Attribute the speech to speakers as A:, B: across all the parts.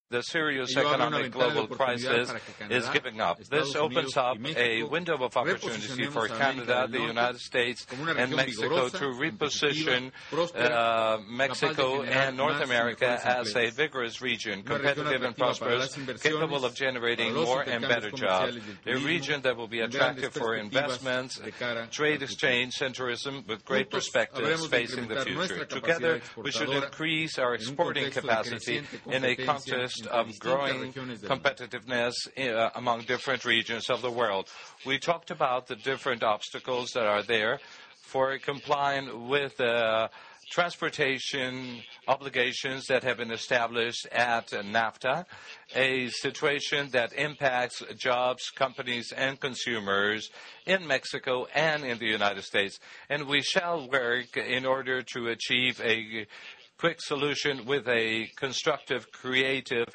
A: The serious economic global crisis is giving up. This opens up a window of opportunity for Canada, the United States, and Mexico to reposition Mexico and North America as a vigorous region, competitive and prosperous, capable of generating more and better jobs. A region that will be attractive for investments, trade exchange, and tourism with great perspectives facing the future. Together, we should increase our exporting capacity in a context of growing competitiveness among different regions of the world. We talked about the different obstacles that are there for complying with transportation obligations that have been established at NAFTA, a situation that impacts jobs, companies, and consumers in Mexico and in the United States. And we shall work in order to achieve a quick solution with a constructive, creative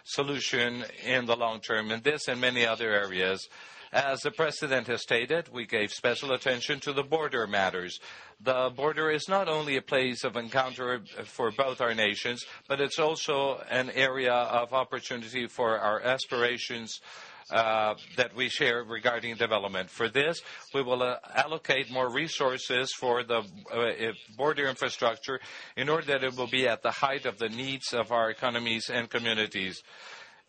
A: solution in the long term, in this and many other areas. As the President has stated, we gave special attention to the border matters. The border is not only a place of encounter for both our nations, but it's also an area of opportunity for our aspirations that we share regarding development. For this, we will allocate more resources for the border infrastructure in order that it will be at the height of the needs of our economies and communities,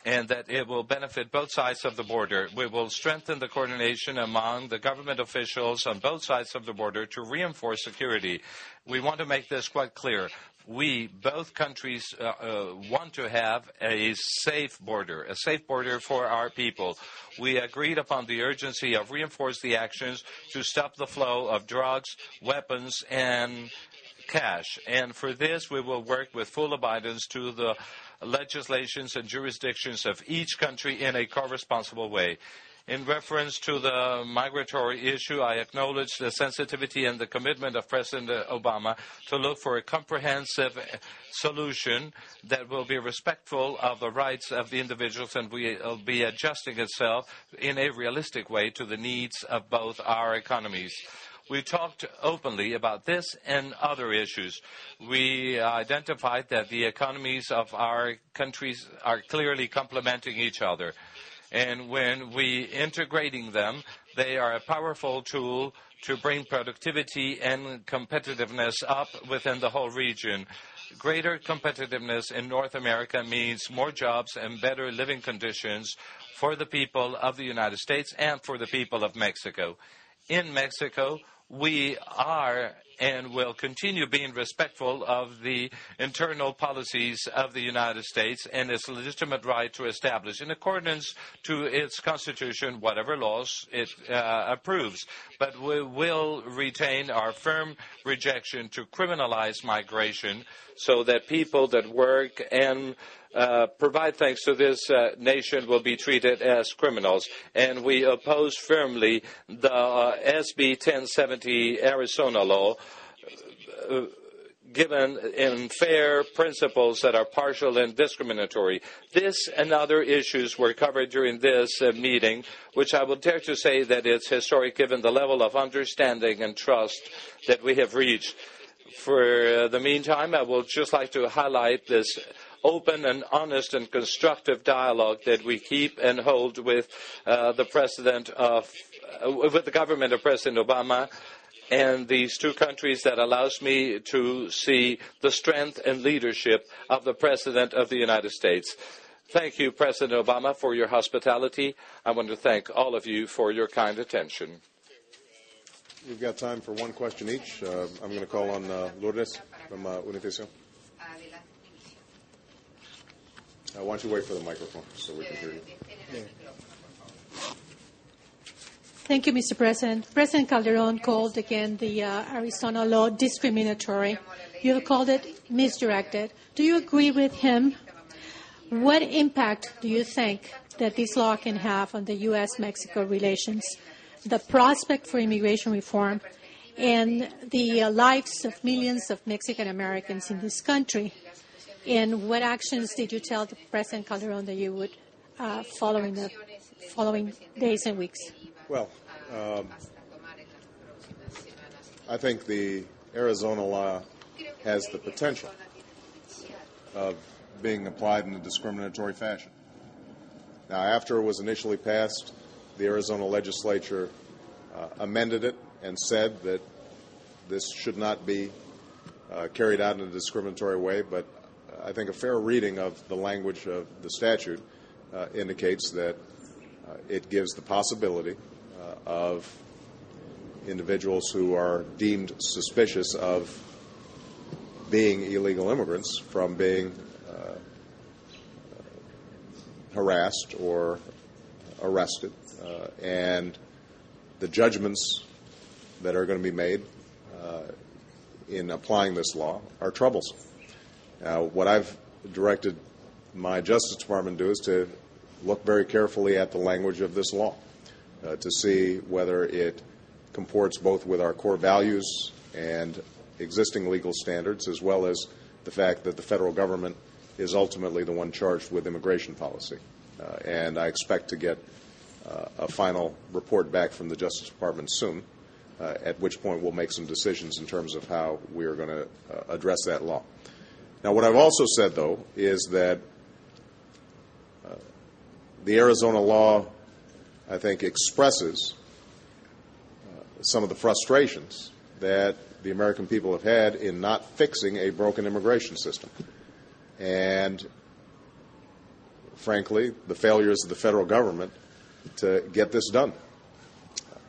A: and that it will benefit both sides of the border. We will strengthen the coordination among the government officials on both sides of the border to reinforce security. We want to make this quite clear. We, both countries, want to have a safe border for our people. We agreed upon the urgency of reinforcing the actions to stop the flow of drugs, weapons, and cash. And for this, we will work with full obedience to the legislations and jurisdictions of each country in a co-responsible way. In reference to the migratory issue, I acknowledge the sensitivity and the commitment of President Obama to look for a comprehensive solution that will be respectful of the rights of the individuals and will be adjusting itself in a realistic way to the needs of both our economies. We talked openly about this and other issues. We identified that the economies of our countries are clearly complementing each other. And when we integrating them, they are a powerful tool to bring productivity and competitiveness up within the whole region. Greater competitiveness in North America means more jobs and better living conditions for the people of the United States and for the people of Mexico. In Mexico, we are and will continue being respectful of the internal policies of the United States and its legitimate right to establish, in accordance to its constitution, whatever laws it approves. But we will retain our firm rejection to criminalize migration so that people that work and provide thanks to this nation will be treated as criminals. And we oppose firmly the SB 1070 Arizona law, given in fair principles that are partial and discriminatory. This and other issues were covered during this meeting, which I would dare to say that it's historic given the level of understanding and trust that we have reached. For the meantime, I would just like to highlight this open and honest and constructive dialogue that we keep and hold with the government of President Obama and these two countries, that allows me to see the strength and leadership of the President of the United States. Thank you, President Obama, for your hospitality. I want to thank all of you for your kind attention.
B: We've got time for one question each. I'm going to call on Lourdes from Univision. Why don't you wait for the microphone so we can hear you? Yeah.
C: Thank you, Mr. President. President Calderon called again the Arizona law discriminatory. You have called it misdirected. Do you agree with him? What impact do you think that this law can have on the U.S. Mexico relations, the prospect for immigration reform, and the lives of millions of Mexican Americans in this country? And what actions did you tell President Calderon that you would follow in the following days and weeks?
B: Well, I think the Arizona law has the potential of being applied in a discriminatory fashion. Now, after it was initially passed, the Arizona legislature amended it and said that this should not be carried out in a discriminatory way, but I think a fair reading of the language of the statute indicates that it gives the possibility of individuals who are deemed suspicious of being illegal immigrants from being harassed or arrested, and the judgments that are going to be made in applying this law are troublesome. Now, what I've directed my Justice Department to do is to look very carefully at the language of this law to see whether it comports both with our core values and existing legal standards, as well as the fact that the federal government is ultimately the one charged with immigration policy. And I expect to get a final report back from the Justice Department soon, at which point we'll make some decisions in terms of how we are going to address that law. Now, what I've also said, though, is that the Arizona law, I think, expresses some of the frustrations that the American people have had in not fixing a broken immigration system. And, frankly, the failures of the federal government to get this done.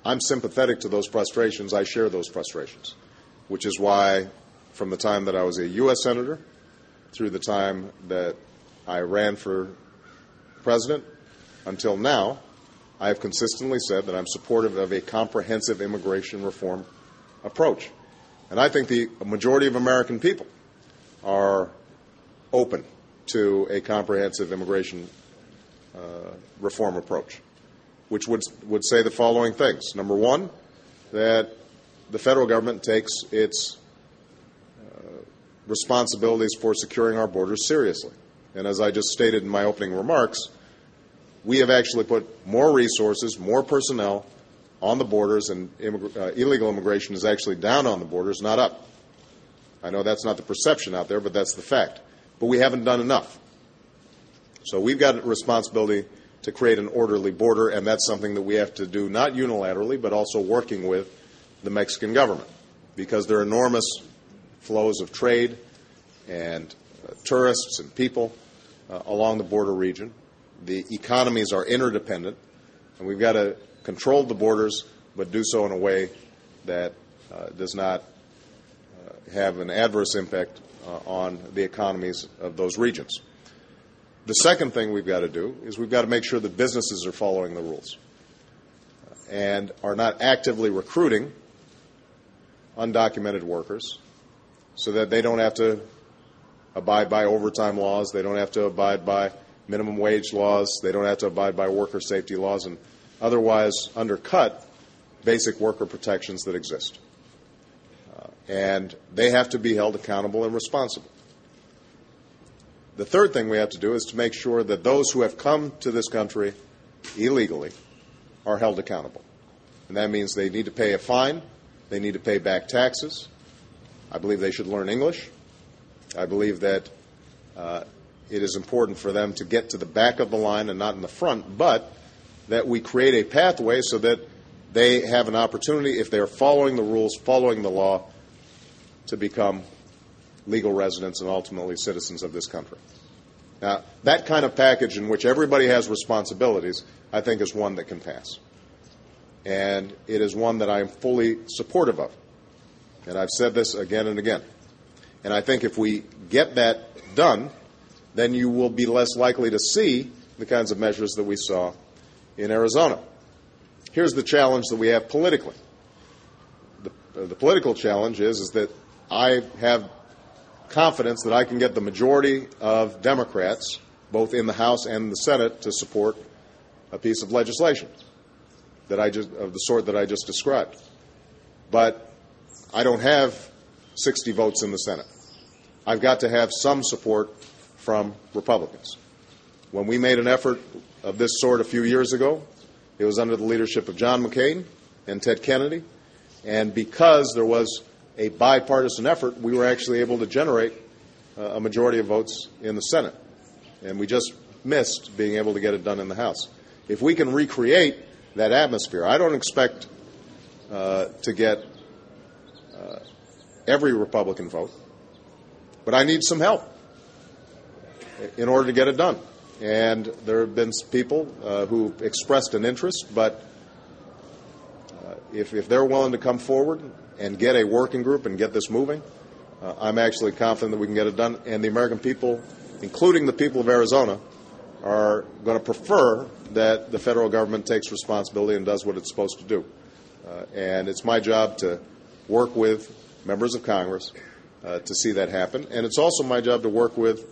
B: I'm sympathetic to those frustrations. I share those frustrations, which is why from the time that I was a U.S. Senator through the time that I ran for president until now, I have consistently said that I'm supportive of a comprehensive immigration reform approach. And I think the majority of American people are open to a comprehensive immigration reform approach, which would say the following things. Number one, that the federal government takes its responsibilities for securing our borders seriously. And as I just stated in my opening remarks, we have actually put more resources, more personnel on the borders, and illegal immigration is actually down on the borders, not up. I know that's not the perception out there, but that's the fact. But we haven't done enough. So we've got a responsibility to create an orderly border, and that's something that we have to do not unilaterally, but also working with the Mexican government, because there are enormous flows of trade and tourists and people along the border region. The economies are interdependent, and we've got to control the borders, but do so in a way that does not have an adverse impact on the economies of those regions. The second thing we've got to do is we've got to make sure that businesses are following the rules and are not actively recruiting undocumented workers so that they don't have to abide by overtime laws, they don't have to abide by minimum wage laws, they don't have to abide by worker safety laws, and otherwise undercut basic worker protections that exist. And they have to be held accountable and responsible. The third thing we have to do is to make sure that those who have come to this country illegally are held accountable. And that means they need to pay a fine, they need to pay back taxes. I believe they should learn English. I believe that it is important for them to get to the back of the line and not in the front, but that we create a pathway so that they have an opportunity, if they are following the rules, following the law, to become legal residents and ultimately citizens of this country. Now, that kind of package in which everybody has responsibilities, I think, is one that can pass. And it is one that I am fully supportive of. And I've said this again and again. And I think if we get that done, then you will be less likely to see the kinds of measures that we saw in Arizona. Here's the challenge that we have politically. The political challenge is that I have confidence that I can get the majority of Democrats, both in the House and the Senate, to support a piece of legislation of the sort that I just described. But I don't have 60 votes in the Senate. I've got to have some support from Republicans. When we made an effort of this sort a few years ago, it was under the leadership of John McCain and Ted Kennedy, and because there was a bipartisan effort, we were actually able to generate a majority of votes in the Senate. And we just missed being able to get it done in the House. If we can recreate that atmosphere, I don't expect to get every Republican vote, but I need some help in order to get it done. And there have been people who expressed an interest, but if they're willing to come forward and get a working group and get this moving, I'm actually confident that we can get it done. And the American people, including the people of Arizona, are going to prefer that the federal government takes responsibility and does what it's supposed to do. And it's my job to work with members of Congress to see that happen. And it's also my job to work with